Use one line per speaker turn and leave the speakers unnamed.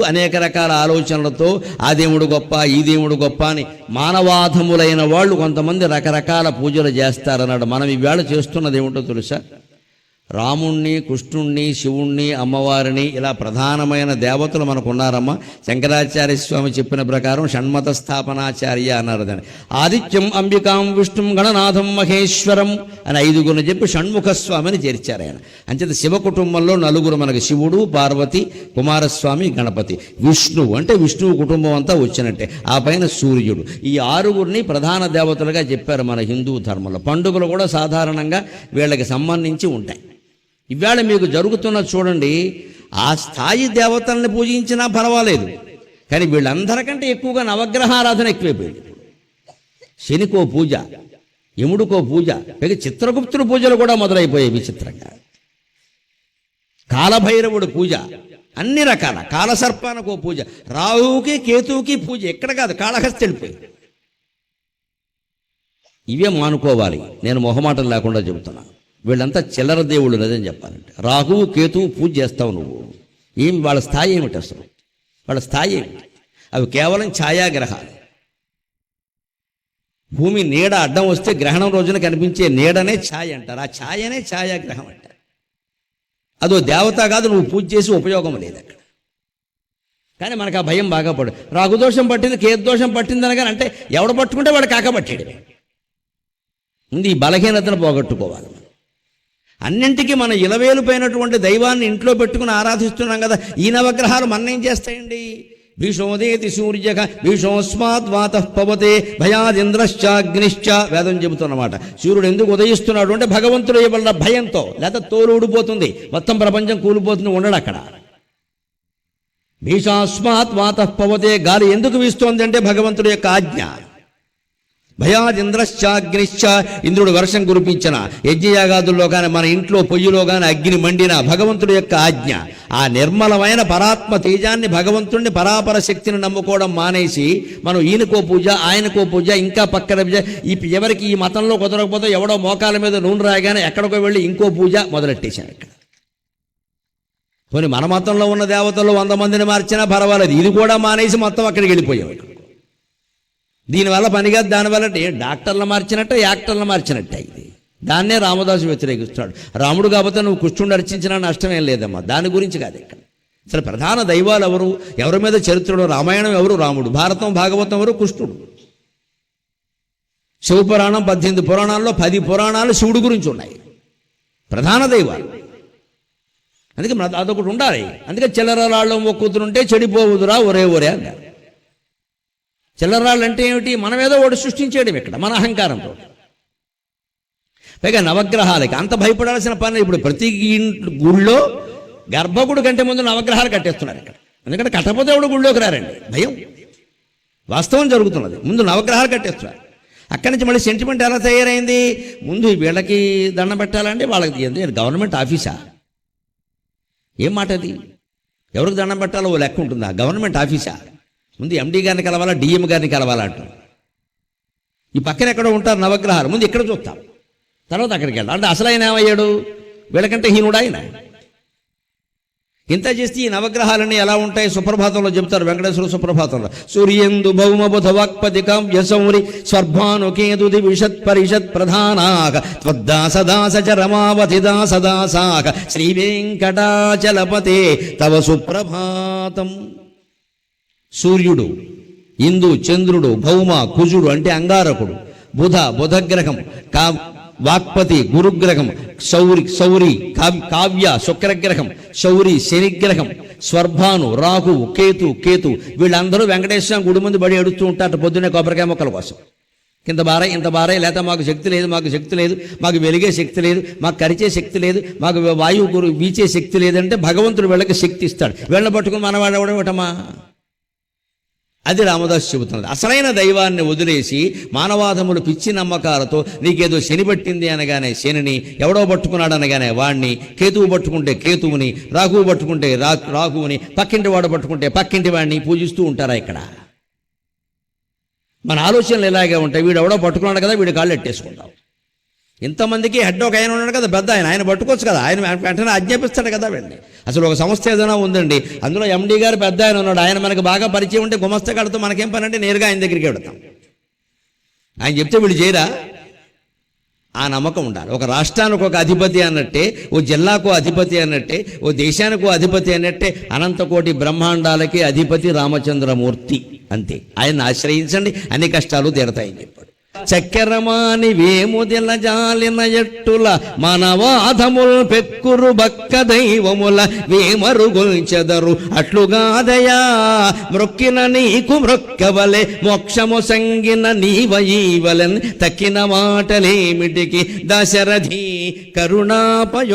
అనేక రకాల ఆలోచనలతో ఆ దేవుడు గొప్ప, ఈ దేవుడు గొప్ప అని మానవాధములైన వాళ్ళు కొంతమంది రకరకాల పూజలు చేస్తారన్నాడు. మనం ఈవేళ చేస్తున్నది ఏమిటో తెలుసా? రాముణ్ణి, కృష్ణుణ్ణి, శివుణ్ణి, అమ్మవారిని ఇలా ప్రధానమైన దేవతలు మనకు ఉన్నారమ్మా. శంకరాచార్య స్వామి చెప్పిన ప్రకారం షణ్మత స్థాపనాచార్య అన్నారు దాన్ని. ఆదిత్యం, అంబికాం, విష్ణుం, గణనాథం, మహేశ్వరం అని 5 చెప్పి షణ్ముఖ స్వామిని చేర్చారు ఆయన. అంచేత శివ కుటుంబంలో 4 మనకి శివుడు, పార్వతి, కుమారస్వామి, గణపతి. విష్ణువు అంటే విష్ణువు కుటుంబం అంతా వచ్చినట్టే. ఆ పైన సూర్యుడు. ఈ 6 ప్రధాన దేవతలుగా చెప్పారు మన హిందూ ధర్మంలో. పండుగలు కూడా సాధారణంగా వీళ్ళకి సంబంధించి ఉంటాయి. ఇవాళ మీకు జరుగుతున్న చూడండి, ఆ స్థాయి దేవతల్ని పూజించినా పర్వాలేదు, కానీ వీళ్ళందరికంటే ఎక్కువగా నవగ్రహారాధన ఎక్కువైపోయింది. శనికో పూజ, యముడికో పూజ, పైగా చిత్రగుప్తుడి పూజలు కూడా మొదలైపోయాయి విచిత్రంగా. కాలభైరవుడి పూజ, అన్ని రకాల కాలసర్పానికో పూజ, రాహువుకి కేతువుకి పూజ. ఎక్కడ కాదు, కాళహస్తి వెళ్ళిపోయింది. ఇవే మానుకోవాలి. నేను మొహమాటం లేకుండా చెబుతున్నాను. వీళ్ళంతా చిల్లర దేవుళ్ళు లేదని చెప్పాలంటే. రాహువు, కేతువు పూజ చేస్తావు నువ్వు. వాళ్ళ స్థాయి ఏమిటి అసలు? వాళ్ళ స్థాయి ఏమిటి? అవి కేవలం ఛాయాగ్రహాలు. భూమి నీడ అడ్డం వస్తే గ్రహణం రోజున కనిపించే నీడనే ఛాయ అంటారు. ఆ ఛాయనే ఛాయాగ్రహం అంటారు. అదో దేవత కాదు, నువ్వు పూజ చేసి ఉపయోగం లేదు అక్కడ. కానీ మనకు ఆ భయం బాగా పడు. రాహుదోషం పట్టింది, కేతుదోషం పట్టింది అనగానే అంటే ఎవడు పట్టుకుంటే వాడు కాకపట్టాడు. ముందు ఈ బలహీనతను పోగొట్టుకోవాలి. అన్నింటికీ మన ఇలవేలుపైనటువంటి దైవాన్ని ఇంట్లో పెట్టుకుని ఆరాధిస్తున్నాం కదా. ఈ నవగ్రహాలు మన్నేం చేస్తాయండి? భీషోదేతి సూర్యక భీషోస్మాత్ వాతః పవతే భయాదింద్రశ్చాగ్నిశ్చ వేదం చెబుతున్నమాట. సూర్యుడు ఎందుకు ఉదయిస్తున్నాడు అంటే భగవంతుడు ఇవ్వాల భయంతో, లేదా తోలు ఊడిపోతుంది, మొత్తం ప్రపంచం కూలిపోతుంది, ఉండడు అక్కడ. భీషాస్మాత్ వాతః పవతే, గాలి ఎందుకు వీస్తోంది అంటే భగవంతుడి యొక్క ఆజ్ఞ. భయాదింద్రశ్చాగ్నిశ్చ, ఇంద్రుడు వర్షం కురిపించిన, యజ్ఞయాగాదుల్లో కానీ మన ఇంట్లో పొయ్యిలో కానీ అగ్ని మండిన భగవంతుడి యొక్క ఆజ్ఞ. ఆ నిర్మలమైన పరాత్మ తేజాన్ని, భగవంతుడిని, పరాపర శక్తిని నమ్ముకోవడం మానేసి మనం ఈయనకో పూజ, ఆయనకో పూజ, ఇంకా పక్కన పూజ. ఎవరికి ఈ మతంలో కుదరకపోతే ఎవడో మోకాల మీద నూనె రాయగానే ఎక్కడికో వెళ్ళి ఇంకో పూజ మొదలెట్టేశాను ఇక్కడ. పోనీ మన మతంలో ఉన్న దేవతలు 100 మందిని మార్చినా పర్వాలేదు, ఇది కూడా మానేసి మొత్తం అక్కడికి వెళ్ళిపోయాం. దీనివల్ల పనిగా దానివల్ల డాక్టర్లు మార్చినట్టే, యాక్టర్లు మార్చినట్టే. ఇది దాన్నే రామదాసు వ్యతిరేకిస్తున్నాడు. రాముడు కాబట్టి నువ్వు కృష్ణుడు అర్చించినా నష్టమేం లేదమ్మా, దాని గురించి కాదు ఇక్కడ. అసలు ప్రధాన దైవాలు ఎవరు? ఎవరి మీద చరిత్రలో? రామాయణం ఎవరు? రాముడు. భారతం, భాగవతం ఎవరు? కృష్ణుడు. శివపురాణం 18 పురాణాల్లో 10 పురాణాలు శివుడు గురించి ఉన్నాయి, ప్రధాన దైవాలు. అందుకే అదొకటి ఉండాలి. అందుకే చిల్లరరాళ్ళు మొక్కుతుంటే చెడిపోవుదురా ఒరే ఒరే అన్నారు. చిల్లరాళ్ళు అంటే ఏమిటి? మనమేదో వాడు సృష్టించేయడం ఇక్కడ మన అహంకారంతో. పైగా నవగ్రహాలకి అంత భయపడాల్సిన పని. ఇప్పుడు ప్రతి గుళ్ళో గర్భగుడి కంటే ముందు నవగ్రహాలు కట్టేస్తున్నారు ఇక్కడ. ఎందుకంటే కట్టకపోతే ఎవడు గుళ్ళోకి రారండి, భయం. వాస్తవం జరుగుతున్నది. ముందు నవగ్రహాలు కట్టేస్తున్నారు. అక్కడి నుంచి మళ్ళీ సెంటిమెంట్ ఎలా తయారైంది? ముందు వీళ్ళకి దండం పెట్టాలంటే వాళ్ళకి గవర్నమెంట్ ఆఫీసా? ఏం మాట అది? ఎవరికి దండం పెట్టాలో ఓ లెక్క ఉంటుందా? గవర్నమెంట్ ఆఫీసా? ముందు ఎండీ గారిని కలవాలా, డిఎం గారిని కలవాలా అంటారు. ఈ పక్కన ఎక్కడో ఉంటారు నవగ్రహాలు, ముందు ఇక్కడ చూస్తాం, తర్వాత అక్కడికి వెళ్తాం. అంటే అసలు ఆయన ఏమయ్యాడు? వీళ్ళకంటే హీనుడు ఆయన. ఇంత చేస్తే ఈ నవగ్రహాలన్నీ ఎలా ఉంటాయి? సుప్రభాతంలో చెబుతారు, వెంకటేశ్వర సుప్రభాతంలో. సూర్యేందు భౌమ బుధ వాక్పతి కావ్య సౌరి స్వర్భానుకేతు విషత్ పరిషత్ ప్రధానాక త్వద్దాసదాస చ రమావతి దాసదాసాక శ్రీ వెంకటాచలపతే తవ సుప్రభాతం. సూర్యుడు, ఇందు, చంద్రుడు, భౌమ, కుజుడు అంటే అంగారకుడు, బుధగ్రహం, వాక్పతి గురుగ్రహం, సౌరి కావ్య శుక్రగ్రహం, శౌరి శనిగ్రహం, స్వర్భాను రాహువు, కేతు వీళ్ళందరూ వెంకటేశ్వర గుడి ముందు బడి ఎడుతూ ఉంటారు పొద్దున్నే కొబ్బరికాయ మొక్కల కోసం. ఇంత బారాయి లేకపోతే మాకు శక్తి లేదు, మాకు వెలిగే శక్తి లేదు, మాకు కరిచే శక్తి లేదు, మాకు వాయువు వీచే శక్తి లేదంటే భగవంతుడు వీళ్ళకి శక్తి ఇస్తాడు. వీళ్ళని పట్టుకుని మనవాడవడం ఇటమా? అది రామదాసు చెబుతున్నది. అసలైన దైవాన్ని వదిలేసి మానవాధములు పిచ్చి నమ్మకాలతో నీకేదో శని పట్టింది అనగానే శనిని, ఎవడో పట్టుకున్నాడు అనగానే వాడిని, కేతువు పట్టుకుంటే కేతువుని, రాహువు పట్టుకుంటే రాహువుని, పక్కింటి వాడు పట్టుకుంటే పక్కింటి వాడిని పూజిస్తూ ఉంటారా ఇక్కడ? మన ఆలోచనలు ఇలాగే ఉంటాయి. వీడు ఎవడో పట్టుకున్నాడు కదా, వీడి కాళ్ళు ఎట్టేసుకుంటాం. ఇంతమందికి హెడ్ ఒక ఆయన ఉన్నాడు కదా, పెద్ద ఆయన పట్టుకోవచ్చు కదా, ఆయన వెంటనే ఆజ్ఞాపిస్తాడు కదా వెళ్ళి. అసలు ఒక సంస్థ ఏదైనా ఉందండి, అందులో ఎండి గారు పెద్ద ఆయన ఉన్నాడు, ఆయన మనకు బాగా పరిచయం ఉంటే గుమస్తా కడుతూ మనకేం పని అంటే నేరుగా ఆయన దగ్గరికి వెళతాం. ఆయన చెప్తే వీళ్ళు చేయరా? ఆ నమ్మకం ఉండాలి. ఒక రాష్ట్రానికి ఒక అధిపతి అన్నట్టే, ఓ జిల్లాకు అధిపతి అన్నట్టే, ఓ దేశానికి అధిపతి అన్నట్టే అనంతకోటి బ్రహ్మాండాలకి అధిపతి రామచంద్రమూర్తి. అంతే. ఆయన్ని ఆశ్రయించండి, అన్ని కష్టాలు తీరతాయని చెప్పాడు. చక్కెరమాని వేముదిల జాలిన ఎట్టుల మనవాధముల్ పెక్కురు బక్క దైవముల వేమరుగుల్చెదరు అట్లుగాదయా మ్రొక్కిన నీకు మ్రొక్కవలే మోక్షము సంగిన నీవయీవలెన్ తక్కిన మాటలేమిటికి దశరథి కరుణాపయోనిధి.